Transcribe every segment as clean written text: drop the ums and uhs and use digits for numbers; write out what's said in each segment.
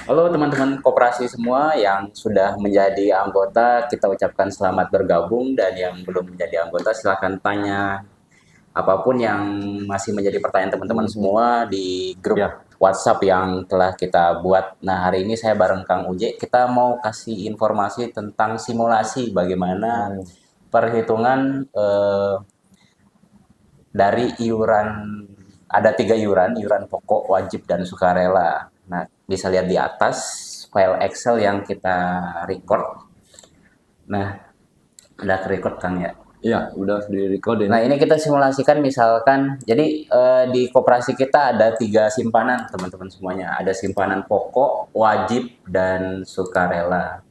Halo teman-teman koperasi semua yang sudah menjadi anggota, kita ucapkan selamat bergabung, dan yang belum menjadi anggota silahkan tanya apapun yang masih menjadi pertanyaan teman-teman semua di grup Ya, WhatsApp yang telah kita buat. Nah, hari ini saya bareng Kang Uje, kita mau kasih informasi tentang simulasi bagaimana perhitungan dari iuran. Ada 3 iuran, iuran pokok, wajib, dan sukarela. Nah, bisa lihat di atas file Excel yang kita record. Nah, udah record Kang ya. iya, udah di-record Nah, ini. ini kita simulasikan misalkan, jadi di koperasi kita ada 3 simpanan teman-teman semuanya. Ada simpanan pokok, wajib, dan sukarela.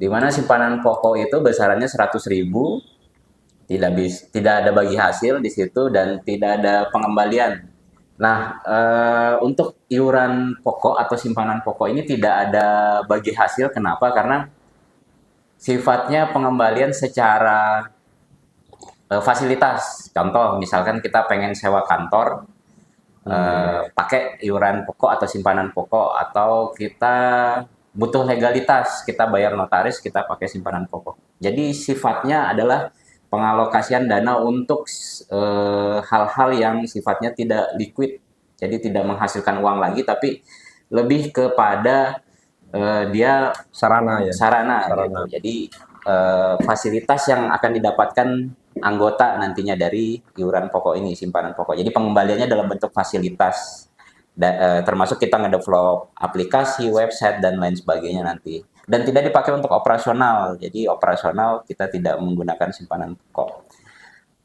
Di mana simpanan pokok itu besarannya 100.000, tidak ada bagi hasil di situ, dan tidak ada pengembalian. Nah, untuk iuran pokok atau simpanan pokok ini tidak ada bagi hasil. Kenapa? Karena sifatnya pengembalian secara fasilitas. Contoh, misalkan kita pengen sewa kantor, pakai iuran pokok atau simpanan pokok, atau kita butuh legalitas, kita bayar notaris, kita pakai simpanan pokok. Jadi sifatnya adalah pengalokasian dana untuk hal-hal yang sifatnya tidak liquid, jadi tidak menghasilkan uang lagi, tapi lebih kepada dia Sarana ya. sarana Sarana. gitu. Jadi fasilitas yang akan didapatkan anggota nantinya dari iuran pokok ini, simpanan pokok. Jadi pengembaliannya dalam bentuk fasilitas, termasuk kita ngedevelop aplikasi, website, dan lain sebagainya nanti. Dan tidak dipakai untuk operasional. Jadi operasional kita tidak menggunakan simpanan pokok.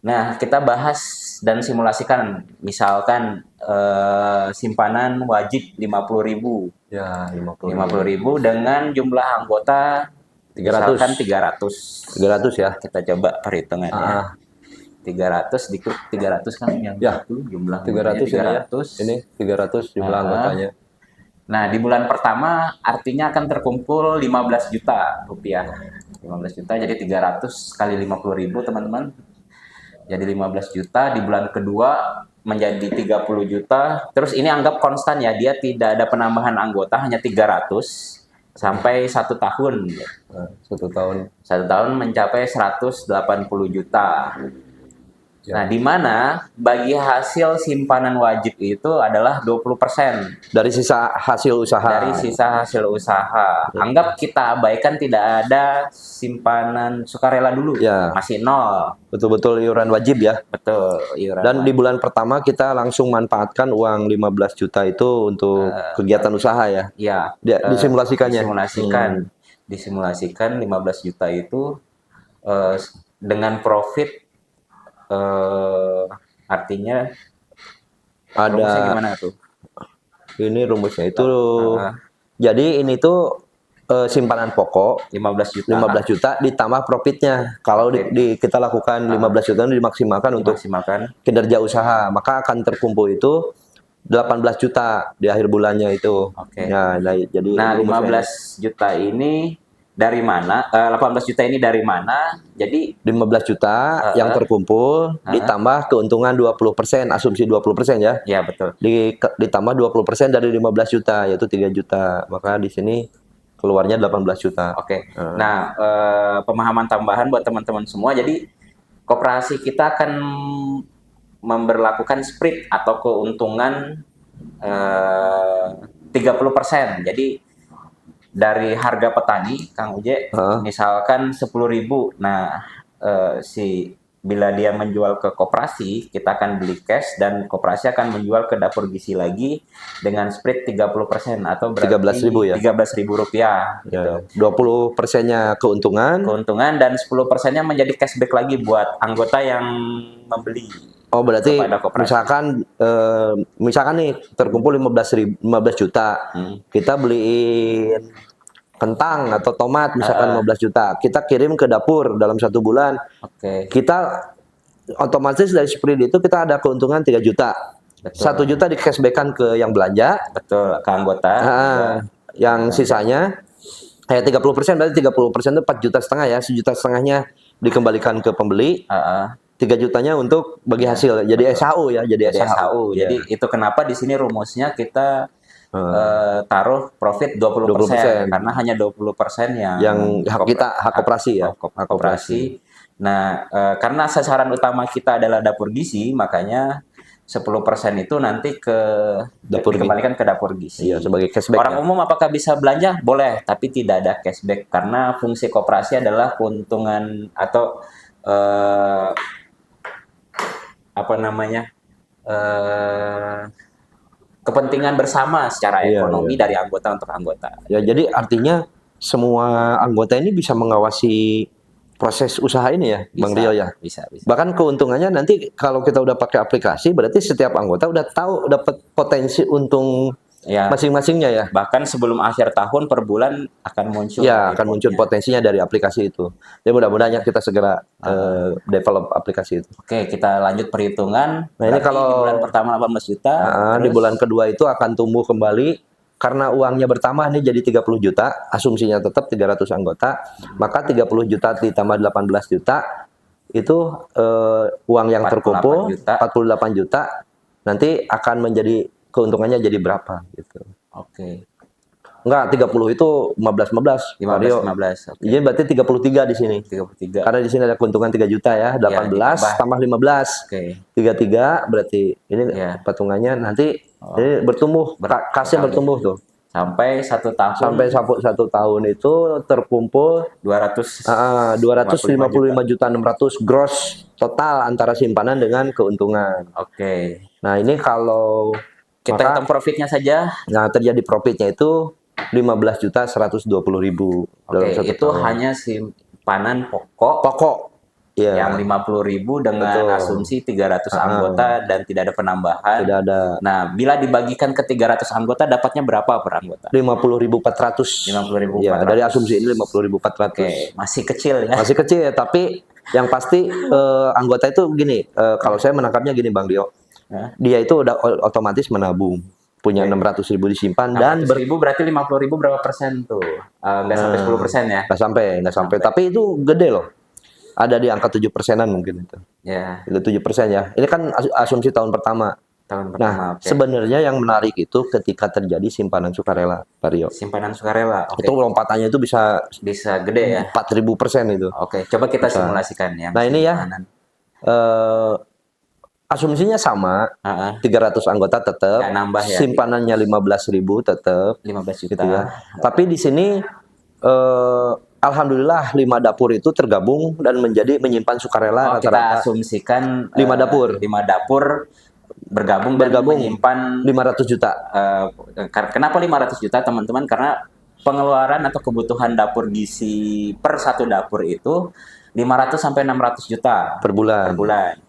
Nah, kita bahas dan simulasikan, misalkan simpanan wajib 50.000. Ya, 50.000 dengan jumlah anggota 300. misalkan 300. 300 ya. Kita coba perhitungannya. Ah, 300 dikit 300 kan yang ya, itu jumlah 300 ini ya. 300. Ini 300 jumlah anggotanya. Nah, di bulan pertama artinya akan terkumpul 15 juta rupiah. 15 juta, jadi 300 kali 50.000 teman-teman. Jadi 15 juta. Di bulan kedua menjadi 30 juta. Terus ini anggap konstan ya, dia tidak ada penambahan anggota, hanya 300 sampai 1 tahun. Nah, 1 tahun. 1 tahun mencapai 180 juta. Ya. Nah, di mana bagi hasil simpanan wajib itu adalah 20% Dari sisa hasil usaha. dari sisa hasil usaha. Anggap kita abaikan, tidak ada simpanan sukarela dulu. Ya. Masih nol. Betul-betul iuran wajib ya. Betul, iuran Dan di wajib. bulan pertama kita langsung manfaatkan uang 15 juta itu untuk kegiatan usaha ya. Ya, Disimulasikannya. disimulasikan 15 juta itu dengan profit, artinya rumusnya Ada gimana tuh? ini rumusnya itu. Jadi ini tuh simpanan pokok 15 juta. 15 juta ditambah profitnya. Kalau kita lakukan 15 juta itu dimaksimalkan untuk Dimaksimalkan. kinerja usaha, maka akan terkumpul itu 18 juta di akhir bulannya itu. Oke. Ya, jadi Nah, rumusnya 15 juta ini dari mana? 18 juta ini dari mana? Jadi 15 juta yang terkumpul ditambah keuntungan 20%, asumsi 20% ya. ya betul. Ditambah 20% dari 15 juta yaitu 3 juta. Maka di sini keluarnya 18 juta. Oke. Nah, pemahaman tambahan buat teman-teman semua. Jadi koperasi kita akan memberlakukan split atau keuntungan 30%. Jadi dari harga petani, Kang Uje, misalkan 10.000. Nah, bila dia menjual ke koperasi, kita akan beli cash, dan koperasi akan menjual ke dapur gizi lagi dengan split 30%, atau berarti 13.000 ya. 13.000 rupiah. Ya, 20%-nya keuntungan, dan 10%-nya menjadi cashback lagi buat anggota yang membeli. Oh, berarti kepada koperasi. misalkan nih terkumpul 15 juta. Kita beliin kentang atau tomat misalkan 15 juta. Kita kirim ke dapur dalam 1 bulan. Oke. Kita otomatis dari split itu kita ada keuntungan 3 juta. Betul. 1 juta di cashback-kan ke yang belanja. Betul, ke anggota. Yang sisanya kayak 30%, berarti 30% itu 4,5 juta ya. 1,5 jutanya dikembalikan ke pembeli. 3 jutanya untuk bagi hasil. Jadi SHU ya, jadi SHU. Jadi itu kenapa di sini rumusnya kita taruh profit 20%, karena hanya 20% yang hak koperasi ya. Hak koperasi. Nah, karena sasaran utama kita adalah dapur gizi, makanya 10% itu nanti dikembalikan ke dapur gizi. Iya, sebagai cashback. Orang umum apakah bisa belanja? Boleh, tapi tidak ada cashback karena fungsi koperasi adalah keuntungan atau kepentingan bersama secara ekonomi dari anggota untuk anggota. Ya, jadi artinya semua anggota ini bisa mengawasi proses usaha ini ya, Bang Rio ya. Bisa. Bahkan keuntungannya nanti kalau kita udah pakai aplikasi, berarti setiap anggota udah tahu dapat potensi untung masing-masingnya ya. Bahkan sebelum akhir tahun per bulan akan muncul. Ya, akan muncul potensinya dari aplikasi itu. Jadi mudah-mudahan kita segera develop aplikasi itu. Oke, kita lanjut perhitungan. Nah, ini kalau di bulan pertama 18 juta. Di bulan kedua itu akan tumbuh kembali karena uangnya bertambah nih jadi 30 juta, asumsinya tetap 300 anggota, maka 30 juta ditambah 18 juta itu uang yang terkumpul 48 juta nanti akan menjadi keuntungannya jadi berapa gitu. Oke. Enggak, 30 itu 15. 15. Jadi berarti 33 di sini. 33. Karena di sini ada keuntungan 3 juta ya, 18 tambah 15. 33 berarti ini patungannya nanti ini bertumbuh, kasnya bertumbuh tuh. Sampai 1 tahun. Sampai 1 tahun itu terkumpul 255 juta 600 gross total antara simpanan dengan keuntungan. Oke. Nah, ini kalau kita hitung profitnya saja. Nah, terjadi profitnya itu 15.120.000 dalam satu itu tahun. hanya simpanan pokok yang 50.000 dengan asumsi 300 anggota dan tidak ada penambahan. Tidak ada. Nah, bila dibagikan ke 300 anggota dapatnya berapa per anggota? 50.400. 50.400. Ya, dari asumsi ini 50.400. Oke, masih kecil ya. Masih kecil, tapi yang pasti anggota itu gini, kalau saya menangkapnya gini Bang Dio. Dia itu udah otomatis menabung, punya 600.000 disimpan dan 600.000 berarti 50.000 berapa persen tuh? Nggak sampai 10% ya? Nggak sampai. Tapi itu gede loh. Ada di angka 7%-an mungkin itu. Ya. Itu 7% ya. Ini kan asumsi tahun pertama. Nah, sebenarnya yang menarik itu ketika terjadi simpanan sukarela, Pak Rio. Simpanan sukarela. Itu lompatannya itu bisa gede ya. 4.000% itu. Oke, coba kita simulasikan ya. Nah, ini ya. Asumsinya sama, 300 anggota tetap, simpanannya 15.000 tetap, 15 juta. Gitu ya. Tapi di sini, alhamdulillah 5 dapur itu tergabung dan menyimpan sukarela Kita rata-rata. asumsikan 5 dapur. 5 dapur bergabung dan menyimpan 500 juta. Kenapa 500 juta teman-teman? Karena pengeluaran atau kebutuhan dapur gizi per satu dapur itu 500 sampai 600 juta per bulan.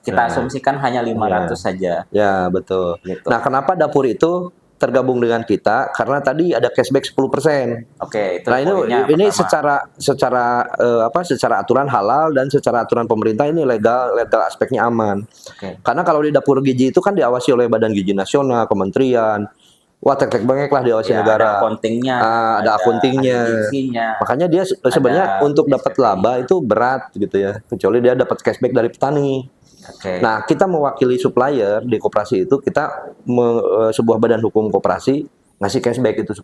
Kita asumsikan hanya 500 saja. Ya, betul. Gitu. Nah, kenapa dapur itu tergabung dengan kita? Karena tadi ada cashback 10%. Oke, itu nah, ini secara aturan halal dan secara aturan pemerintah ini legal aspeknya aman. Karena kalau di dapur gizi itu kan diawasi oleh Badan Gizi Nasional, kementerian. Wah, tek-tek banget lah diawasi negara. Ada akuntingnya. Makanya dia sebenarnya untuk dapat laba itu berat gitu ya. Kecuali dia dapat cashback dari petani. Nah, kita mewakili supplier di koperasi itu, kita sebuah badan hukum koperasi ngasih cashback itu 10%.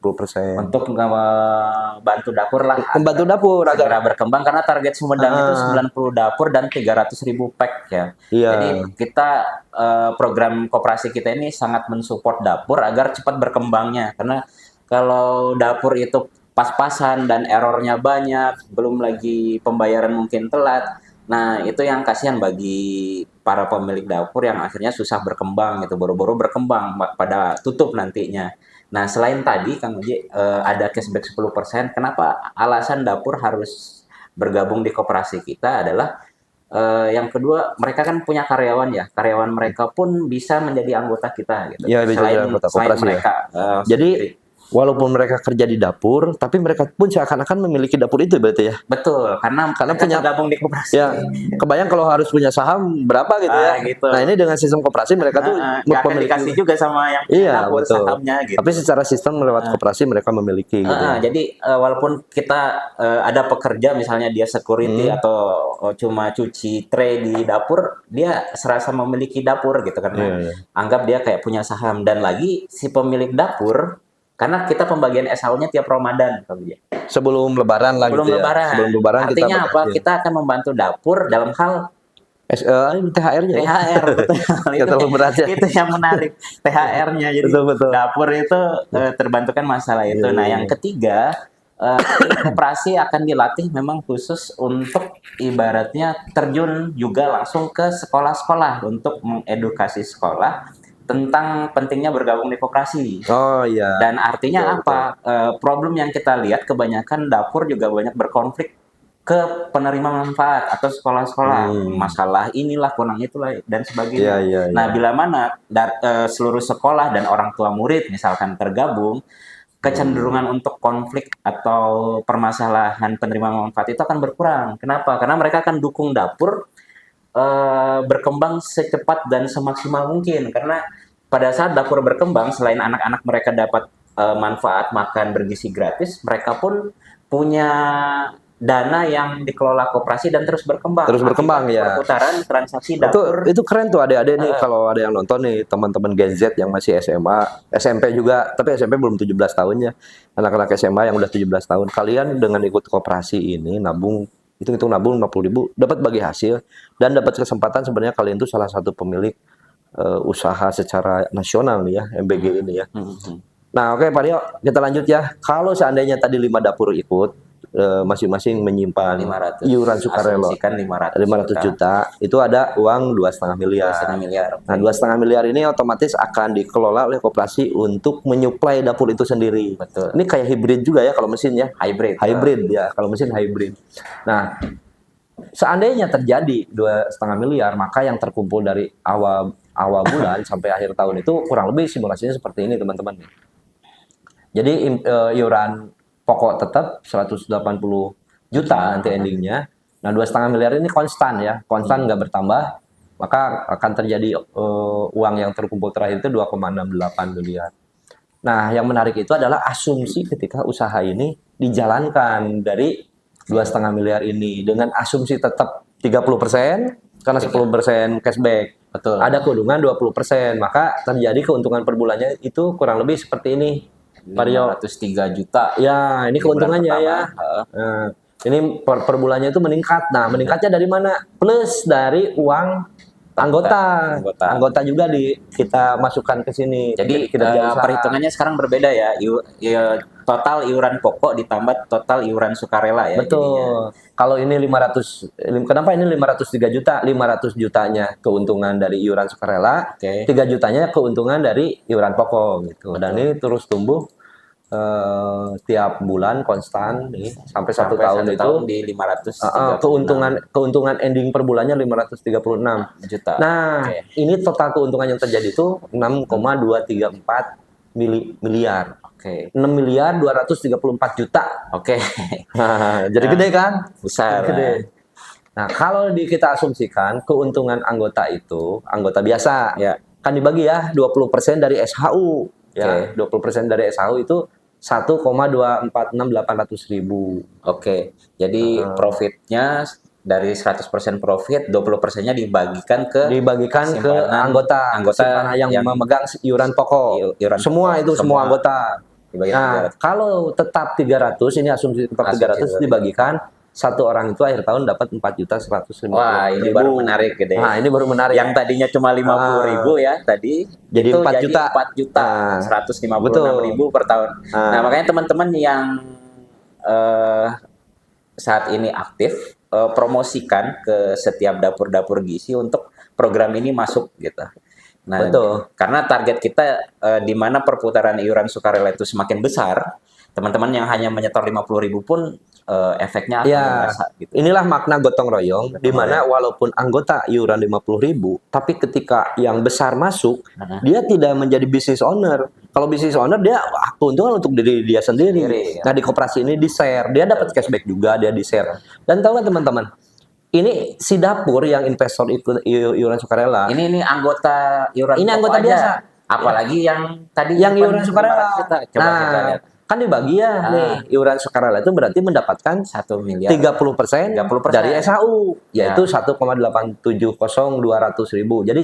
Untuk membantu dapur lah. Membantu dapur segera berkembang karena target Sumedang itu 90 dapur dan 300.000 pack ya. Jadi kita program koperasi kita ini sangat mensupport dapur agar cepat berkembangnya. Karena kalau dapur itu pas-pasan dan errornya banyak, belum lagi pembayaran mungkin telat. Nah, itu yang kasihan bagi para pemilik dapur yang akhirnya susah berkembang gitu, boro-boro berkembang pada tutup nantinya. Nah, selain tadi Kang Uji ada cashback 10%, kenapa alasan dapur harus bergabung di koperasi kita adalah yang kedua, mereka kan punya karyawan ya. Karyawan mereka pun bisa menjadi anggota kita gitu. Ya, selain mereka. Jadi walaupun mereka kerja di dapur, tapi mereka pun seakan-akan memiliki dapur itu berarti ya. Betul, karena punya gabung di koperasi. Ya, kebayang kalau harus punya saham berapa gitu ya. Gitu. Nah, ini dengan sistem koperasi mereka tuh memiliki juga sama yang punya dapur sahamnya gitu. Tapi secara sistem lewat koperasi mereka memiliki gitu. Jadi walaupun kita ada pekerja misalnya dia security atau cuma cuci tray di dapur, dia serasa memiliki dapur gitu karena anggap dia kayak punya saham. Dan lagi si pemilik dapur Karena kita pembagian SHU-nya tiap Ramadan, Kang Bija. Sebelum Lebaran lah Sebelum gitu ya. Lebaran. Sebelum Lebaran kita Artinya apa? bagi. Kita akan membantu dapur dalam hal THR-nya. THR, betul. Nggak terlalu berat ya. Itu yang menarik, THR-nya. Jadi Betul. dapur itu terbantukan masalah itu. Iya, Nah, iya. yang ketiga, koperasi akan dilatih memang khusus untuk ibaratnya terjun juga langsung ke sekolah-sekolah untuk mengedukasi sekolah tentang pentingnya bergabung di koperasi. Oh iya. Dan artinya Betul, apa? Problem yang kita lihat kebanyakan dapur juga banyak berkonflik ke penerima manfaat atau sekolah-sekolah, masalah inilah kurang itulah dan sebagainya. Iya. Nah, bila mana seluruh sekolah dan orang tua murid misalkan tergabung, kecenderungan untuk konflik atau permasalahan penerima manfaat itu akan berkurang. Kenapa? Karena mereka akan dukung dapur berkembang secepat dan semaksimal mungkin. Karena pada saat dapur berkembang, selain anak-anak mereka dapat manfaat makan bergizi gratis, mereka pun punya dana yang dikelola koperasi dan terus berkembang. Terus berkembang, ya. Perputaran transaksi dapur. Itu keren tuh adik-adik nih, kalau ada yang nonton nih, teman-teman Gen Z yang masih SMA, SMP juga, tapi SMP belum 17 tahun ya. Anak-anak SMA yang udah 17 tahun, kalian dengan ikut koperasi ini nabung, hitung-hitung nabung 50.000, dapat bagi hasil dan dapat kesempatan. Sebenarnya kalian tuh salah satu pemilik usaha secara nasional nih ya, MBG ini ya. Nah, oke Pak Rio, kita lanjut ya. Kalau seandainya tadi 5 dapur ikut, masing-masing menyimpan 500, iuran sukarela asumsikan 500 juta, itu ada uang 2,5 miliar. 2,5 miliar. Nah, 2,5 miliar ini otomatis akan dikelola oleh koperasi untuk menyuplai dapur itu sendiri. Betul. Ini kayak hybrid juga ya kalau mesin ya. Hybrid. Ya, kalau mesin hybrid. Nah, seandainya terjadi 2,5 miliar, maka yang terkumpul dari awal bulan sampai akhir tahun itu kurang lebih simulasinya seperti ini, teman-teman. Jadi iuran pokok tetap 180 juta nanti endingnya. Nah, 2,5 miliar ini konstan ya, konstan nggak bertambah, maka akan terjadi uang yang terkumpul terakhir itu 2,68 miliar. Nah, yang menarik itu adalah asumsi ketika usaha ini dijalankan dari 2,5 miliar ini dengan asumsi tetap 30% karena 10% cashback. Betul. Ada keuntungan 20%, maka terjadi keuntungan per bulannya itu kurang lebih seperti ini. Mario, 503 juta. ya ini keuntungannya ya. Nah, Ini per bulannya itu meningkat. Nah, meningkatnya dari mana? Plus dari uang anggota juga kita masukkan ke sini. Jadi kita perhitungannya sekarang berbeda ya. Total iuran pokok ditambah total iuran sukarela ya. Betul. Jadinya. Kalau ini 500, kenapa ini 503 juta? 500 jutanya keuntungan dari iuran sukarela, 3 jutanya keuntungan dari iuran pokok gitu. Dan ini terus tumbuh tiap bulan konstan nih sampai 1 tahun itu di 500 keuntungan ending per bulannya 536 juta. Nah, ini total keuntungan yang terjadi itu 6,234 miliar. 6 miliar 234 juta. Jadi gede kan? Besar. Gede. Nah, kalau kita asumsikan keuntungan anggota itu, anggota biasa, kan dibagi ya 20% dari SHU. Ya, 20% dari SHU itu 1,246.800.000. Jadi profitnya dari 100% profit, 20%-nya dibagikan ke anggota yang memegang iuran pokok. Semua anggota. Nah, kalau tetap 300, ini asumsi tetap 300 dibagikan, satu orang itu akhir tahun dapat 4.150.000. Wah, ini baru menarik gede. Nah, ini baru menarik. Yang tadinya cuma 50.000 ya tadi, jadi 4 juta. 156.000 per tahun. Nah, makanya teman-teman yang saat ini aktif, promosikan ke setiap dapur-dapur gizi untuk program ini masuk gitu. Nah, karena target kita di mana perputaran iuran sukarela itu semakin besar, teman-teman yang hanya menyetor 50.000 pun efeknya akan terasa gitu. Inilah makna gotong royong, di mana walaupun anggota iuran 50.000, tapi ketika yang besar masuk, dia tidak menjadi business owner. Kalau business owner dia keuntungan untuk diri dia sendiri. Nah, di koperasi ini di-share, dia dapat cashback juga, dia di-share. Dan tahu nggak teman-teman? Ini si dapur yang investor ikut iuran sukarela. Ini anggota iuran. Ini anggota biasa. Apalagi yang tadi yang iuran sukarela. Coba kita lihat. Kan dibagi ya nih, iuran sukarela itu berarti mendapatkan 1 miliar 30% dari SHU, yaitu 1,870.200.000. Jadi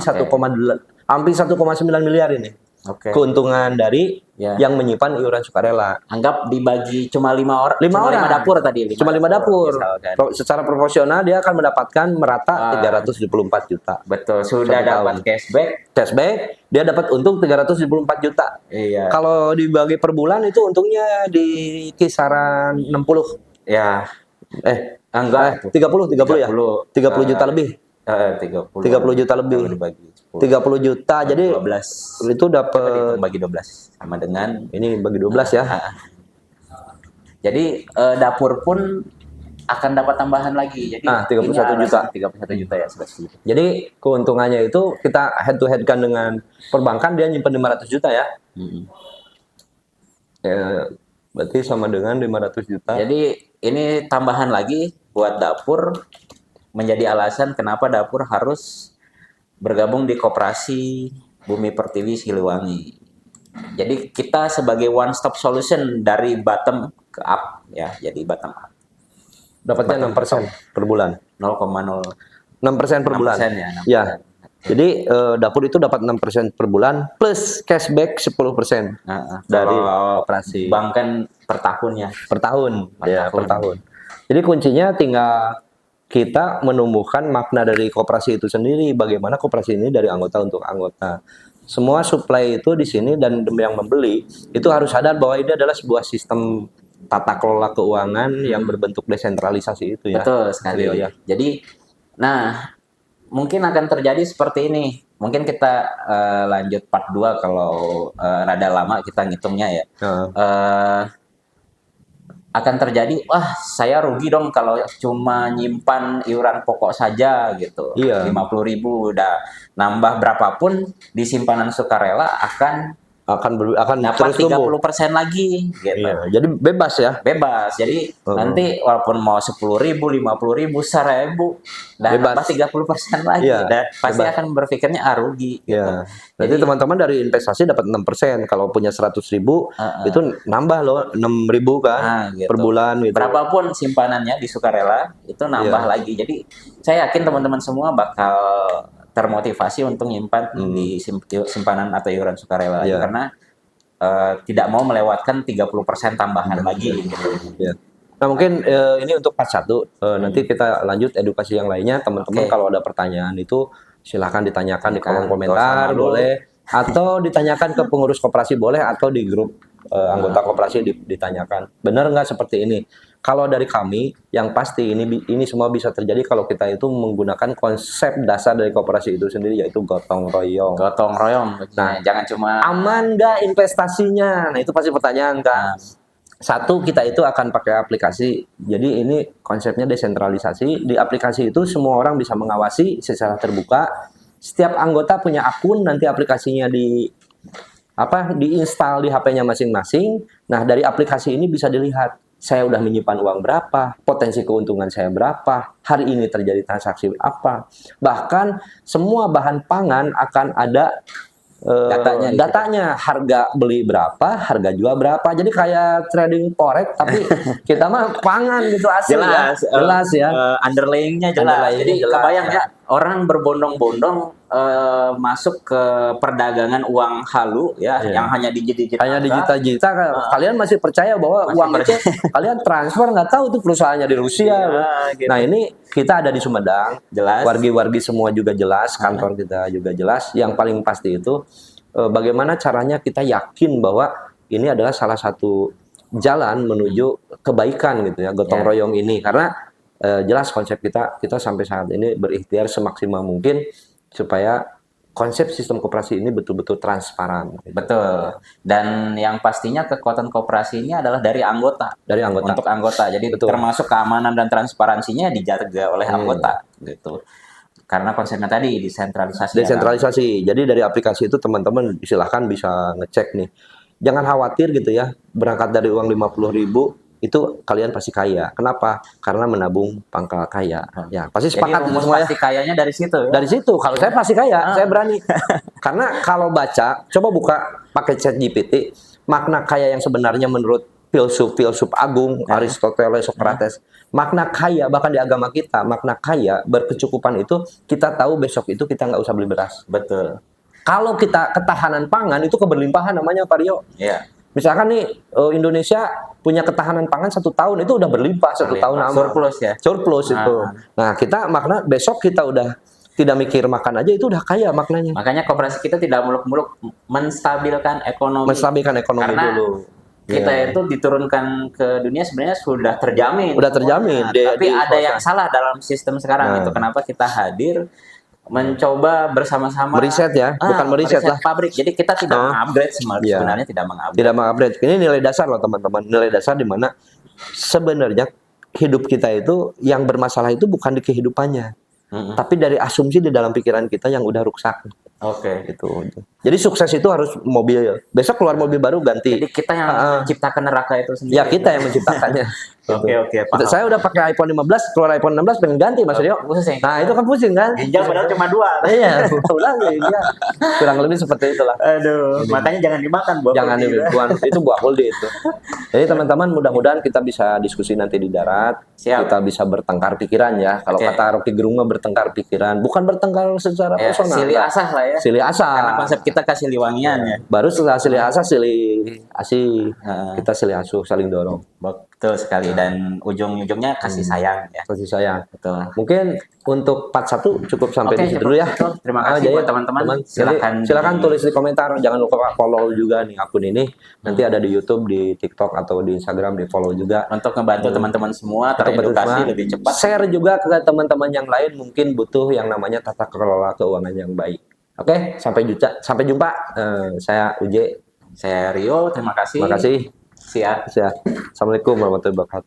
hampir 1,9 miliar ini. Oke. keuntungan dari Ya. yang menyimpan iuran sukarela. Anggap dibagi cuma 5 orang. Lima Cuma orang. 5 dapur tadi. Cuma 5 dapur. Misalkan. Secara proporsional dia akan mendapatkan merata Ah. 374 juta. Betul. Sudah Satu dapat tahun. cashback. Cashback, dia dapat untung 374 juta. Iya. Kalau dibagi per bulan itu untungnya di kisaran 60. Ya. Enggak. 30 ya. 30 juta lebih. 30. 30 juta lebih. Kalau dibagi 10. 30 juta. Jadi 12. itu dapat Bagi 12 sama dengan ini bagi 12 ya. Jadi dapur pun akan dapat tambahan lagi. Jadi 31 ini juta. 31 juta ya sobat segitu. Jadi keuntungannya itu kita head to head kan dengan perbankan, dia nyimpen 500 juta ya. Ya, berarti sama dengan 500 juta. Jadi ini tambahan lagi buat dapur, menjadi alasan kenapa dapur harus bergabung di Koperasi Bumi Pertiwi Siliwangi. Jadi kita sebagai one stop solution dari bottom ke up ya, jadi bottom up. Dapatnya 6% per bulan. 0,0 6% per bulan. 6% ya. 6%. Ya. Jadi dapur itu dapat 6% per bulan plus cashback 10% dari Kalau operasi bank kan per tahun ya. per tahun. Per Ya, tahun. per tahun. Jadi kuncinya tinggal kita menumbuhkan makna dari koperasi itu sendiri. Bagaimana koperasi ini dari anggota untuk anggota. Semua supply itu di sini dan yang membeli itu harus sadar bahwa ini adalah sebuah sistem tata kelola keuangan yang berbentuk desentralisasi itu ya. Betul sekali. Leo, ya. Jadi, nah mungkin akan terjadi seperti ini. Mungkin kita lanjut part 2 kalau rada lama kita ngitungnya ya. Akan terjadi, wah saya rugi dong kalau cuma nyimpan iuran pokok saja gitu. Iya. 50.000 udah nambah berapapun di simpanan sukarela akan akan dapat terus tumbuh. 30% lagi gitu. Iya, jadi bebas ya. Bebas. Jadi nanti walaupun mau 10.000, 50.000, 1.000 dan Bebas. nambah 30% lagi. Iya, Dan pasti bebas. akan berpikirnya rugi gitu. Ya. Nanti teman-teman dari investasi dapat 6%. Kalau punya 100.000 itu nambah loh 6.000 kan gitu. per bulan gitu. Berapapun simpanannya di sukarela itu nambah lagi. Jadi saya yakin teman-teman semua bakal termotivasi untuk nyimpan di simpanan atau iuran sukarela karena tidak mau melewatkan 30% tambahan lagi gitu. Ya. Nah mungkin ini untuk part 1 nanti kita lanjut edukasi yang lainnya. Teman-teman kalau ada pertanyaan itu silahkan ditanyakan di kolom komentar boleh, atau ditanyakan ke pengurus koperasi boleh, atau di grup anggota koperasi ditanyakan. Benar nggak seperti ini? Kalau dari kami yang pasti ini semua bisa terjadi kalau kita itu menggunakan konsep dasar dari koperasi itu sendiri, yaitu gotong royong. Gotong royong. Nah, jangan cuma aman nggak investasinya? Nah itu pasti pertanyaan kan. Satu, kita itu akan pakai aplikasi. Jadi ini konsepnya desentralisasi. Di aplikasi itu semua orang bisa mengawasi secara terbuka. Setiap anggota punya akun, nanti aplikasinya diinstal di HP-nya masing-masing. Nah, dari aplikasi ini bisa dilihat saya udah menyimpan uang berapa, potensi keuntungan saya berapa, hari ini terjadi transaksi apa. Bahkan semua bahan pangan akan ada datanya, harga beli berapa, harga jual berapa. Jadi kayak trading forex tapi kita mah pangan gitu asli. Jelas ya. Underlying-nya jelas. Jadi kebayang ya, orang berbondong-bondong masuk ke perdagangan uang halu ya, yang hanya digit-digit. Hanya digit-digit. Kalian masih percaya bahwa uang itu kalian transfer, nggak tahu tuh perusahaannya di Rusia. Gitu. Nah ini kita ada di Sumedang, jelas. Wargi-wargi semua juga jelas, kantor kita juga jelas. Yang paling pasti itu bagaimana caranya kita yakin bahwa ini adalah salah satu jalan menuju kebaikan gitu ya, gotong royong ini. Karena jelas konsep kita sampai saat ini berikhtiar semaksimal mungkin supaya konsep sistem koperasi ini betul-betul transparan. Betul. Dan yang pastinya kekuatan koperasi ini adalah dari anggota. Dari anggota. Untuk anggota. Jadi termasuk keamanan dan transparansinya dijaga oleh anggota gitu. Karena konsepnya tadi desentralisasi. Desentralisasi. Jadi dari aplikasi itu teman-teman silahkan bisa ngecek nih. Jangan khawatir gitu ya. Berangkat dari uang 50.000 itu kalian pasti kaya. Kenapa? Karena menabung pangkal kaya. Ya, pasti sepakat semua ya. Pasti kayanya dari situ. Ya? Dari situ. Kalau saya pasti kaya, saya berani. Karena kalau baca, coba buka pakai ChatGPT, makna kaya yang sebenarnya menurut filsuf agung Aristoteles, Socrates, makna kaya bahkan di agama kita, makna kaya berkecukupan itu kita tahu besok itu kita nggak usah beli beras. Betul. Kalau kita ketahanan pangan itu keberlimpahan namanya Pak Rio. Iya. Misalkan nih Indonesia punya ketahanan pangan 1 tahun itu udah berlimpah 1 tahun aman. Surplus ya. Surplus itu. Nah kita makna besok kita udah tidak mikir makan aja itu udah kaya maknanya. Makanya koperasi kita tidak muluk-muluk menstabilkan ekonomi. Menstabilkan ekonomi Karena dulu. kita itu diturunkan ke dunia sebenarnya sudah terjamin. Udah terjamin. Tapi ada yang salah dalam sistem sekarang itu. Kenapa kita hadir mencoba bersama-sama meriset ya, bukan meriset lah. pabrik. Jadi kita tidak mengupgrade sebenarnya tidak mengupgrade. Tidak mengupgrade. Ini nilai dasar loh teman-teman. Nilai dasar di mana sebenarnya hidup kita itu yang bermasalah itu bukan di kehidupannya. Tapi dari asumsi di dalam pikiran kita yang udah rusak. Oke. Gitu. Jadi sukses itu harus mobil. Besok keluar mobil baru ganti. Jadi kita yang menciptakan neraka itu sendiri. Ya kita yang menciptakannya. Oke, paham. Saya udah pakai iPhone 15, keluar iPhone 16 pengen ganti Mas Rio. Pusing. Nah, itu kan pusing kan? Ginjal padahal cuma 2. Iya, ulang ya. Kurang lebih seperti itulah. Aduh, makanya jangan dimakan buah Jangan putih. dibuang, itu buah kuldi itu. Jadi teman-teman mudah-mudahan kita bisa diskusi nanti di darat. Siap. Kita bisa bertengkar pikiran ya. Kalau kata Rocky Gerung mah bertengkar pikiran, bukan bertengkar secara personal. Silih asah lah ya. Silih asah. Karena konsep kita kasih liwangian ya. Baru setelah silih asah silih asih. Kita silih asuh saling dorong. Betul sekali, dan ujung-ujungnya kasih sayang ya. Kasih sayang. Betul. Mungkin untuk part 1 cukup sampai di situ dulu ya. Betul. Terima kasih buat teman-teman. Silakan tulis di komentar. Jangan lupa follow juga nih akun ini. Nanti ada di YouTube, di TikTok atau di Instagram, di follow juga. Untuk membantu teman-teman semua teredukasi lebih cepat. Share juga ke teman-teman yang lain mungkin butuh yang namanya tata kelola keuangan yang baik. Oke, sampai jumpa. Saya Uje. Saya Rio, terima kasih. Terima kasih. Siap. Assalamualaikum warahmatullahi wabarakatuh.